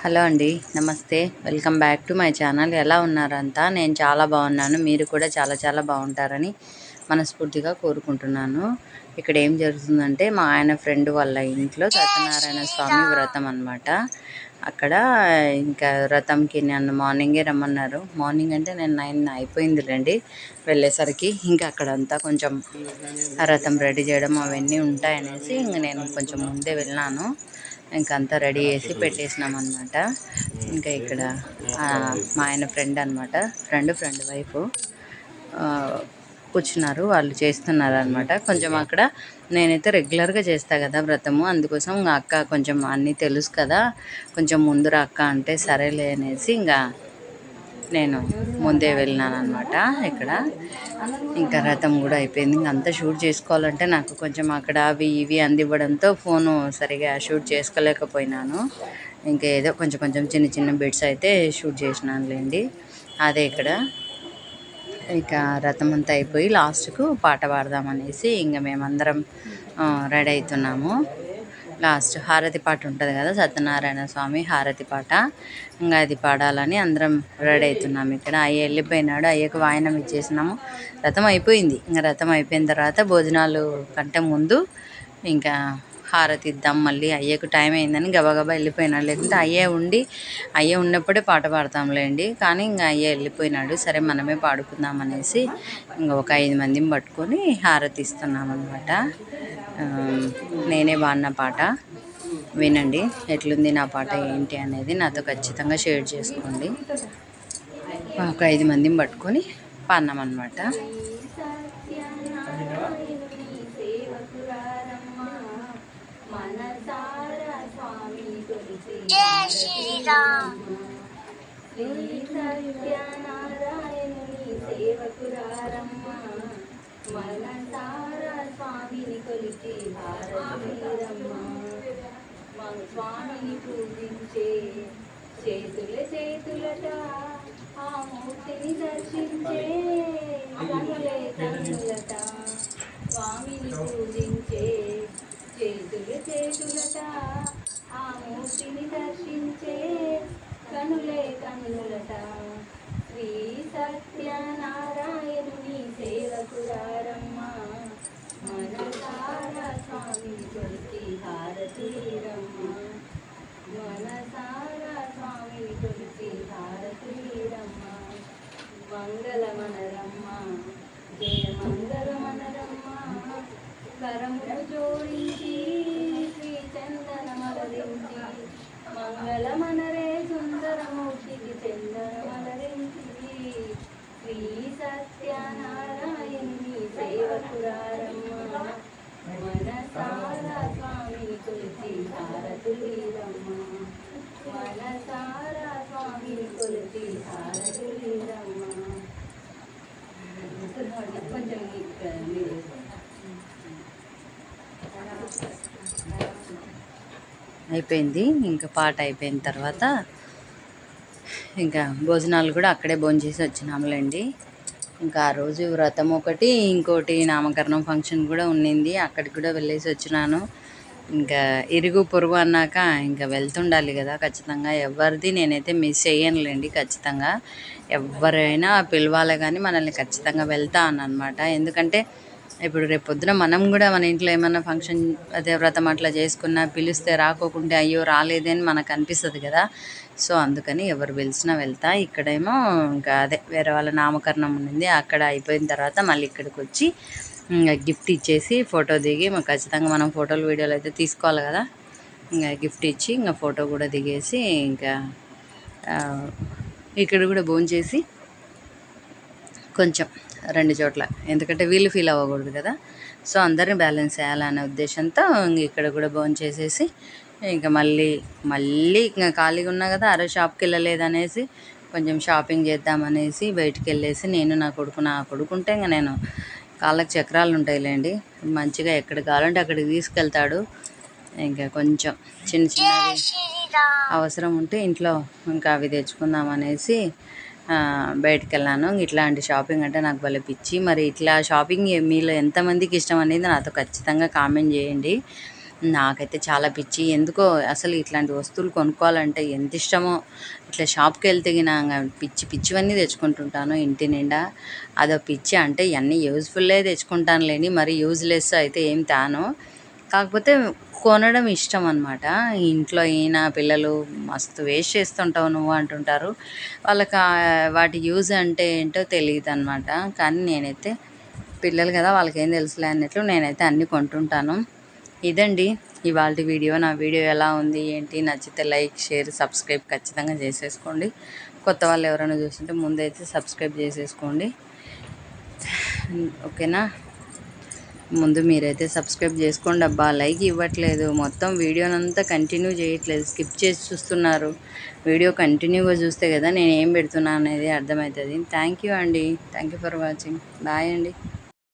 Hello అండి, నమస్తే. Welcome back to my channel. ఎలా ఉన్నారంతా? నేను చాలా బాగున్నాను. మీరు కూడా చాలా చాలా బాగుంటారని మనస్ఫూర్తిగా కోరుకుంటున్నాను. ఇక్కడ ఏం జరుగుతుందంటే మా ఆయన ఫ్రెండ్ వాళ్ళ ఇంట్లో సత్యనారాయణ స్వామి వ్రతం అన్నమాట. అక్కడ ఇంకా వ్రతంకి నన్ను మార్నింగే రమ్మన్నారు. మార్నింగ్ అంటే నేను 9 అయిపోయిందిలేండి వెళ్ళేసరికి. ఇంకా అక్కడంతా కొంచెం వ్రతం రెడీ చేయడం అవన్నీ ఉంటాయనేసి ఇంక నేను కొంచెం ముందే వెళ్ళాను. ఇంకంతా రెడీ చేసి పెట్టేసినాం అనమాట. ఇంకా ఇక్కడ మా ఆయన ఫ్రెండ్ అనమాట, ఫ్రెండ్ వైఫ్ కూర్చున్నారు, వాళ్ళు చేస్తున్నారు అనమాట. కొంచెం అక్కడ నేనైతే రెగ్యులర్గా చేస్తా కదా వ్రతము, అందుకోసం ఇంకా అక్క కొంచెం అన్నీ తెలుసు కదా, కొంచెం ముందురా అక్క అంటే సరేలే అనేసి ఇంకా నేను ముందే వెళ్ళినాను అనమాట. ఇక్కడ ఇంకా రథం కూడా అయిపోయింది. ఇంక అంతా షూట్ చేసుకోవాలంటే నాకు కొంచెం అక్కడ అవి ఇవి అందివ్వడంతో ఫోను సరిగా షూట్ చేసుకోలేకపోయినాను. ఇంకా ఏదో కొంచెం కొంచెం చిన్న చిన్న బిట్స్ అయితే షూట్ చేసినానులేండి. అదే ఇక్కడ ఇక రథం అంతా అయిపోయి లాస్ట్కు పాట పాడదామనేసి ఇంకా మేమందరం రెడీ అవుతున్నాము. లాస్ట్ హారతి పాట ఉంటుంది కదా, సత్యనారాయణ స్వామి హారతి పాట, ఇంకా అది పాడాలని అందరం రెడీ అవుతున్నాము. ఇక్కడ అయ్య వెళ్ళిపోయినాడు, అయ్యకు వాయనం ఇచ్చేసినాము. రథం అయిపోయింది. ఇంకా రథం అయిపోయిన తర్వాత భోజనాలు కంటే ముందు ఇంకా హారతి ఇద్దాం, మళ్ళీ అయ్యకు టైం అయిందని గబగబా వెళ్ళిపోయినాడు. లేకుంటే అయ్య ఉన్నప్పుడే పాట పాడతాంలేండి, కానీ ఇంకా అయ్య వెళ్ళిపోయినాడు. సరే మనమే పాడుకుందాం అనేసి ఇంకా ఒక 5 మందిని పట్టుకొని హారతి ఇస్తున్నాం అనమాట. నేనే పాడిన పాట వినండి, ఎట్లుంది నా పాట ఏంటి అనేది నాతో ఖచ్చితంగా షేర్ చేసుకోండి. ఒక 5 మందిని పట్టుకొని పాడినామన్నమాట. జై శ్రీరామ్. శ్రీ సత్యనారాయణుని సేవకురారమ్మ, మనసారా స్వామిని కొలిచి భారతీరమ్మ. స్వామిని పూజించే చేతులట, ఆ మూర్తిని దర్శించే కనులట. స్వామిని పూజించే చేతులట, ఆ మూర్తిని దర్శించే కనులట. శ్రీ సత్యనారాయణుని సేవకురారమ్మ, మనసారా స్వామిని కొలిచి హారతీరమ్మ. మనసారా స్వామిని కొలిచి హారతీరమ్మ. మంగళమనరమ్మ, జయ మంగళమనరమ్మ. కరములు జోడించి శ్రీ చందనమలరించి, మంగళమనరే సుందరమూర్తికి చందనమలరించి. శ్రీ సత్యనారాయణుని సేవకురారమ్మ, మనసారా స్వామిని కొలిచి హారతులీరమ్మ. మనసారా స్వామిని కొలిచి హారతులీరమ్మ. కొంచెం అయిపోయింది. ఇంకా పాట అయిపోయిన తర్వాత ఇంకా భోజనాలు కూడా అక్కడే భోంచేసి వచ్చినాములేండి. ఇంకా ఆ రోజు వ్రతం ఒకటి, ఇంకోటి నామకరణం ఫంక్షన్ కూడా ఉన్నింది, అక్కడికి కూడా వెళ్ళేసి వచ్చినాను. ఇంకా ఇరుగు పొరుగు అన్నాక ఇంకా వెళ్తుండాలి కదా ఖచ్చితంగా. ఎవరిది నేనైతే మిస్ చేయనులేండి, ఖచ్చితంగా ఎవరైనా పిలవాలి కానీ మనల్ని ఖచ్చితంగా వెళ్తాను అనమాట. ఎందుకంటే ఇప్పుడు రేపు పొద్దున మనం కూడా మన ఇంట్లో ఏమన్నా ఫంక్షన్ అదే వ్రతం అట్లా చేసుకున్నా పిలిస్తే రాకోకుంటే అయ్యో రాలేదని మనకు అనిపిస్తుంది కదా. సో అందుకని ఎవరు పిలిచినా వెళ్తా. ఇక్కడేమో ఇంకా అదే వేరే వాళ్ళ నామకరణం ఉన్నింది, అక్కడ అయిపోయిన తర్వాత మళ్ళీ ఇక్కడికి వచ్చి ఇంకా గిఫ్ట్ ఇచ్చేసి ఫోటో దిగి, ఖచ్చితంగా మనం ఫోటోలు వీడియోలు అయితే తీసుకోవాలి కదా. ఇంకా గిఫ్ట్ ఇచ్చి ఇంకా ఫోటో కూడా దిగేసి ఇంకా ఇక్కడ కూడా భోంచేసి కొంచెం 2 చోట్ల, ఎందుకంటే వీళ్ళు ఫీల్ అవ్వకూడదు కదా, సో అందరిని బ్యాలెన్స్ చేయాలనే ఉద్దేశంతో ఇక్కడ కూడా భోంచేసేసి ఇంకా మళ్ళీ ఇంకా ఖాళీగా ఉన్నా కదా, అరే షాప్కి వెళ్ళలేదనేసి కొంచెం షాపింగ్ చేద్దామనేసి బయటికి వెళ్ళేసి నేను నా కొడుకుంటే ఇంకా నేను కాళ్ళకి చక్రాలు ఉంటాయిలేండి, మంచిగా ఎక్కడ కావాలంటే అక్కడికి తీసుకెళ్తాడు. ఇంకా కొంచెం చిన్న అవసరం ఉంటే ఇంట్లో ఇంకా అవి తెచ్చుకుందామనేసి బయటికి వెళ్ళాను. ఇట్లాంటి షాపింగ్ అంటే నాకు భలే పిచ్చి. మరి ఇట్లా షాపింగ్ మీలో ఎంతమందికి ఇష్టం అనేది నాతో ఖచ్చితంగా కామెంట్ చేయండి. నాకైతే చాలా పిచ్చి. ఎందుకో అసలు ఇట్లాంటి వస్తువులు కొనుక్కోవాలంటే ఎంత ఇష్టమో. ఇట్లా షాప్‌కి వెళ్తే గిన పిచ్చి పిచ్చివన్నీ తెచ్చుకుంటుంటాను ఇంటి నిండా. అదో పిచ్చి. అంటే ఇయన్నీ యూజ్‌ఫుల్లే తెచ్చుకుంటానులేండి. మరి యూజ్‌లెస్ అయితే ఏం తేను. కాకపోతే కొనడం ఇష్టం అనమాట. ఇంట్లో ఈయన, పిల్లలు మస్తు వేస్ట్ చేస్తుంటావు నువ్వు అంటుంటారు. వాళ్ళకి వాటి యూజ్ అంటే ఏంటో తెలీదనమాట. కానీ నేనైతే పిల్లలు కదా వాళ్ళకేం తెలుసులే అన్నట్లు నేనైతే అన్నీ కొంటుంటాను. ఇదండి ఇవాల్టి వీడియో. నా వీడియో ఎలా ఉంది ఏంటి, నచ్చితే లైక్, షేర్, సబ్స్క్రైబ్ ఖచ్చితంగా చేసేసుకోండి. కొత్త వాళ్ళు ఎవరైనా చూస్తుంటే ముందైతే సబ్స్క్రైబ్ చేసేసుకోండి. ఓకేనా? ముందు మీరైతే సబ్స్క్రైబ్ చేసుకోండి అబ్బా. లైక్ ఇవ్వట్లేదు, మొత్తం వీడియోనంతా కంటిన్యూ చేయట్లేదు, స్కిప్ చేసి చూస్తున్నారు. వీడియో కంటిన్యూగా చూస్తే కదా నేను ఏం పెడుతున్నా అనేది అర్థమవుతుంది. థ్యాంక్ యూ అండి. Thank you for watching. Bye అండి.